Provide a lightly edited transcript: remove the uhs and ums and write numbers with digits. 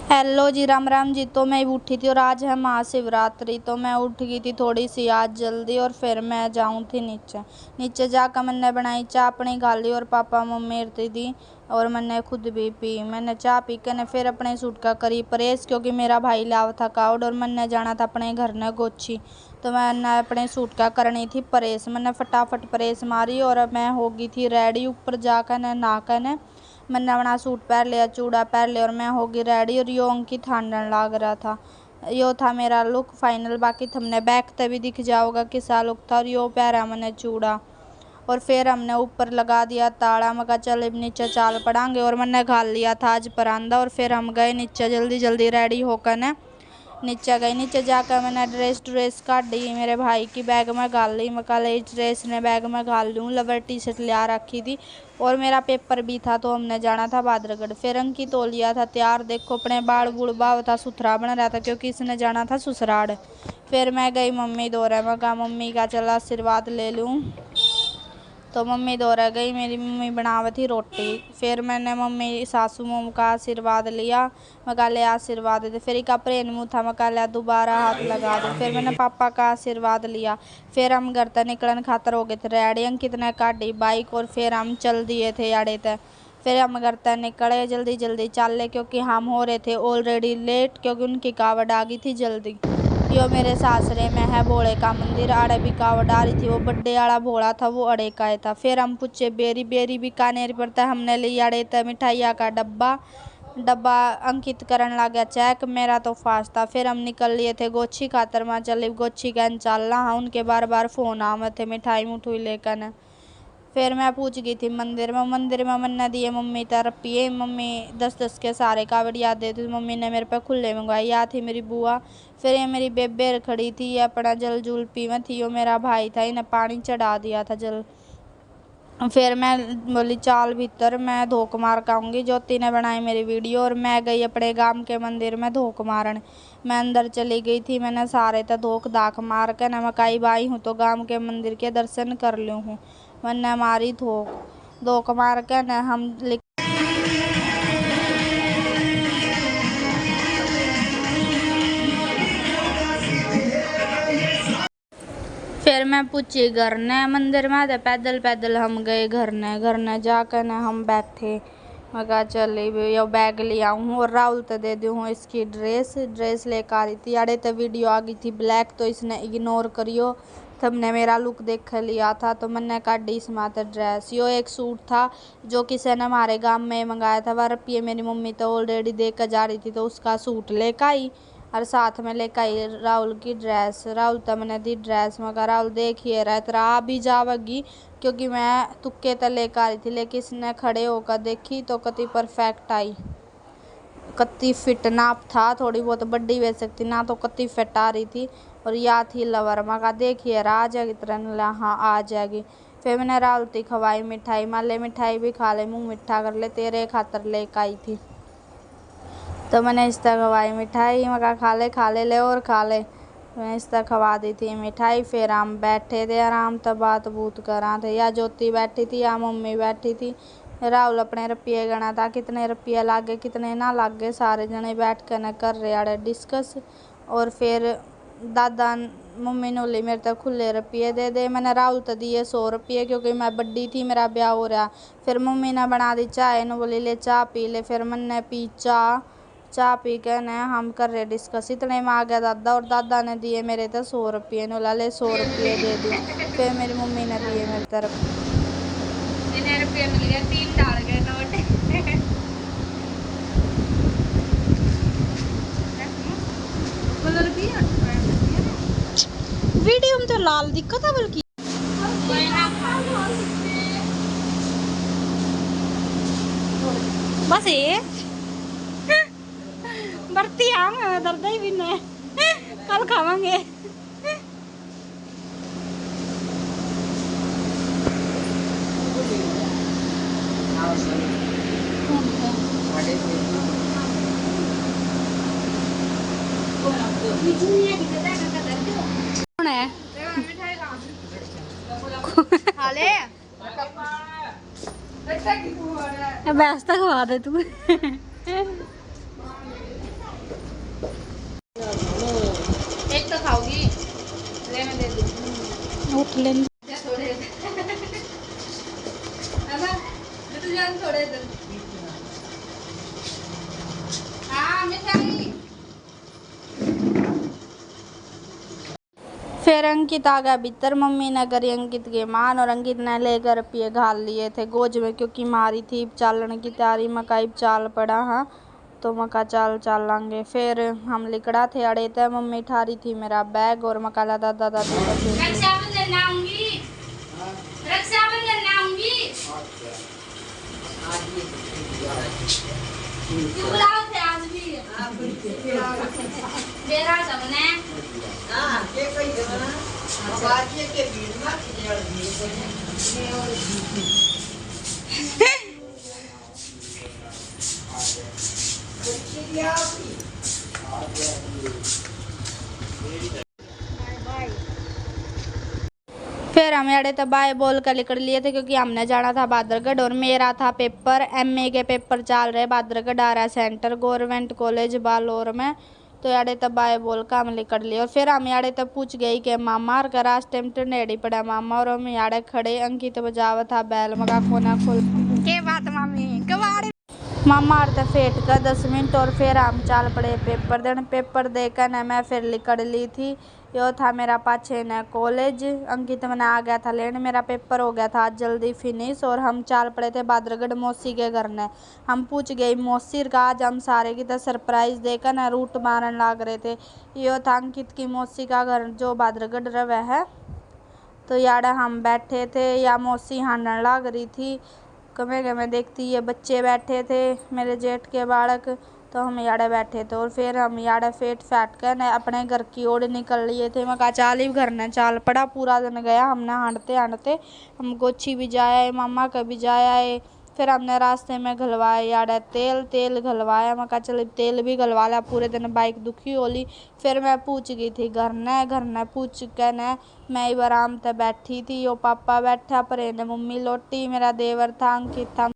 Hello जी, राम राम जी। तो मैं उठी थी और आज है महाशिवरात्रि, तो मैं उठ गई थी थोड़ी सी आज जल्दी और फिर मैं जाऊँ थी नीचे। नीचे जाकर मैंने बनाई चाय अपनी गाली और पापा मम्मी रती थी और मैंने खुद भी पी। मैंने चाय पी के ने फिर अपने सूट का करी प्रेस, क्योंकि मेरा भाई लाव था काउड और मैंने जाना था अपने घर ने गोची। तो मैंने अपने सूट का करनी थी प्रेस। मैंने फटाफट प्रेस मारी और मैं हो गई थी रेडी। ऊपर जाकर ने नहाकर ने मैंने अपना सूट पहन लिया, चूड़ा पहन लिया और मैं होगी रेडी। और यो अंकित ठंडन लग रहा था। यो था मेरा लुक फाइनल। बाकी तुमने बैक तभी दिख जाओगा किसा लुक था। और यो पहरा मैंने चूड़ा और फिर हमने ऊपर लगा दिया ताला। मगर चल नीचे चाल पड़ांगे और मैंने घाल लिया था आज परांदा। और फिर हम गए नीचे जल्दी जल्दी रेडी होकर ने नीचे गई। नीचे जाकर मैंने ड्रेस काट दी, मेरे भाई की बैग में घाल ली। मैं कल ड्रेस ने बैग में घाल लूँ। लवर टी शर्ट लिया रखी थी और मेरा पेपर भी था, तो हमने जाना था बादरगढ़। फिर अंकित तो लिया था तैयार। देखो अपने बाल बुड़ बाव था, सुथरा बन रहा था क्योंकि इसने जाना था ससुराल। फिर मैं गई मम्मी दौरे। मैं कहा मम्मी का चला आशीर्वाद ले लूँ। तो मम्मी दौरा गई, मेरी मम्मी बनावे थी रोटी। फिर मैंने मम्मी सासू मोम का आशीर्वाद लिया। मैं कहा ले आशीर्वाद दे। फिर एक प्रेन मुँह था, मैं कहा ले दोबारा हाथ लगा दे। फिर मैंने पापा का आशीर्वाद लिया। फिर हम घर तक निकलन खातर हो गए थे रेडी। अंकित ने काटी बाइक और फिर हम चल दिए थे आड़े तक। फिर हम घर तक निकले जल्दी जल्दी चल, क्योंकि हम हो रहे थे ऑलरेडी लेट, क्योंकि उनकी कावड़ आ गई थी जल्दी। यो मेरे सासरे में है भोले का मंदिर। आड़े भी कावड़ आ रही थी, वो बड्डे वाला भोला था, वो अड़े का था। फिर हम पूछे बेरी बेरी बीकानेर पड़ता, हमने लिया अड़े था मिठाइया का डब्बा अंकित करन लग गया चेक, मेरा तो फास्ट था। फिर हम निकल लिए थे गोची खातर। माँ चल गोची कहन चलना। हाँ, उनके बार बार फोन आवे थे मिठाई मुठुई लेकर। फिर मैं पूछ गई थी मंदिर में मन्ना दिए मम्मी तरफ पिए। मम्मी 10-10 के सारे कावड़िया देती थी। मम्मी ने मेरे पे खुले मंगवाई। या थी मेरी बुआ। फिर ये मेरी बेबे खड़ी थी, ये अपना जल जूल पीवे थी। यो मेरा भाई था, इन्हें पानी चढ़ा दिया था जल। फिर मैं बोली चाल भीतर, मैं धोख मार के आऊँगी। ज्योति ने बनाई मेरी वीडियो और मैं गई अपने गांव के मंदिर में धोख मारन। मैं अंदर चली गई थी, मैंने सारे तो धोख धाक मार के न मकाई बाई हूँ, तो गांव के मंदिर के दर्शन कर लूँ हूँ। मैंने मारी धोख मार के न हम फिर मैं पूछी घर ने मंदिर में तो पैदल पैदल हम गए घर ने जाकर न हम बैठे। मैं कहा चल यो बैग ले आऊँ और राहुल तो दे दूँ इसकी ड्रेस लेकर आ रही थी। अरे तो वीडियो आ गई थी ब्लैक, तो इसने इग्नोर करियो। तुमने मेरा लुक देख लिया था, तो मैंने काटी इस मात्र ड्रेस। यो एक सूट था जो किसी ने हमारे गांव में मंगाया था। वह रुपये मेरी मम्मी तो ऑलरेडी दे कर जा रही थी, तो उसका सूट लेकर आई और साथ में लेकर आई राहुल की ड्रेस। राहुल तो मैंने दी ड्रेस। मगर राहुल देखिए रहा तेरा आ भी जावेगी, क्योंकि मैं तुक्के तो लेकर आ रही थी, लेकिन इसने खड़े होकर देखी तो कति परफेक्ट आई। कति फिट नाप था, थोड़ी बहुत बड्डी वे सकती ना, तो कति फिट आ रही थी। और या थी लवर। मगा देखिए रहा आ जाएगी तरह। हाँ आ जाएगी। फिर मैंने राहुल ती खवाई मिठाई। मान ले मिठाई भी खा ले, मुँह मिठा कर ले, तेरे खातर लेकर आई थी। तो मैंने इस तरह खवाई मिठाई। मगर खा ले ले और खा ले। मैं इस तरह खवा दी थी मिठाई। फिर हम बैठे थे आराम तो बात बूत करा थे। या ज्योति बैठी थी या मम्मी बैठी थी। राहुल अपने रुपये गणा था, कितने रुपये लागे कितने ना लागे। सारे जने बैठ कर न कर रहे आड़े डिस्कस। और फिर दादा मम्मी ने बोली मेरे तो खुले रुपये दे दे। मैंने राहुल तो दिए 100 रुपये, क्योंकि मैं बड्डी थी, मेरा ब्याह हो रहा। फिर मम्मी ने बना दी चाय, ने बोली ले चाय पी ले। फिर मैंने पी चाय पी के न हम कर रहे डिस्कस। इतने में आ गया दादा और दादा ने दिए मेरे तो 100 रुपये। ने बोला ले 100 रुपये दे दी। फिर मेरी मम्मी ने दिए मेरी तरफ। रुपये मिल गए, 3 डाल गए नोट। वीडियो में तो लाल दिक्कत है बल्कि बस ये बरती आम दर्द ही भी नहीं, कल खावांगे। कौन है? बैस तक खवा दे तू। लेंगे। जा थोड़े है ना, तू जान थोड़े इधर। हाँ मिठाई। फिर अंकित आ गया भीतर। मम्मी ने करी अंकित के मान और अंकित ने लेकर रुपये घाल लिए थे गोज में, क्योंकि मारी थी चालन की तैयारी। मकाई चाल पड़ा हाँ, तो मका चाल चाल लांगे। फिर हम लिकड़ा थे अड़े थे। मम्मी ठारी थी मेरा बैग और मकाला दादा दादी बचे थे। रक्षाबंधन आऊंगी, रक्षाबंधन आऊंगी। क्यों बुलाओ थे आज भी? मेरा सबने के कई जगह आवाज़ के भीड़ में खिजड़ फिर हमें अड़े तो बाय बोल कर निकल लिए थे, क्योंकि हमने जाना था बादरगढ़ और मेरा था पेपर। एमए के पेपर चल रहे बादरगढ़ आरा सेंटर गवर्नमेंट कॉलेज बालोर में। तो अड़े तो बाय बोल कर हम निकल लिए। और फिर हम अड़े तो पूछ गई कि मामा और रास्ते में टंडेड़ी पड़ा मामा। और हम अड़े खड़े अंकित बजावा था बैल मगा कोना खोल के बात मामी कबाड़ी मामा और तो फेट कर 10 मिनट। और फिर हम चल पड़े पेपर देने। पेपर देकर न मैं फिर निकल ली थी। यो था मेरा पाछे न कॉलेज। अंकित मैंने आ गया था लेने। मेरा पेपर हो गया था आज जल्दी फिनिश। और हम चल पड़े थे बादरगढ़ मौसी के घर ने। हम पूछ गई मौसी का आज हम सारे की तो सरप्राइज देकर न रूट मारने लग रहे थे। यो था अंकित की मौसी का घर जो बादरगढ़ रहे है। तो यार हम बैठे थे या मौसी हारने लग रही थी। कमे कमे देखती ये बच्चे बैठे थे मेरे जेठ के बालक। तो हम याड़े बैठे थे और फिर हम याड़े फेट फैट कर न अपने घर की ओर निकल लिए थे। मैं कहा चाल ही घर ने चाल पड़ा। पूरा दिन गया हमने हांडते हांडते। हम गोची भी जाए मामा का भी जाए। फिर हमने रास्ते में घलवाया याड़े तेल घलवाया। मैं कहा चल तेल भी घलवा लिया, पूरे दिन बाइक दुखी होली। फिर मैं पूछ गई थी घर ने पूछ के न मैं ही आराम से बैठी थी। यो पापा बैठा पर मम्मी लोटी। मेरा देवर था अंकित था।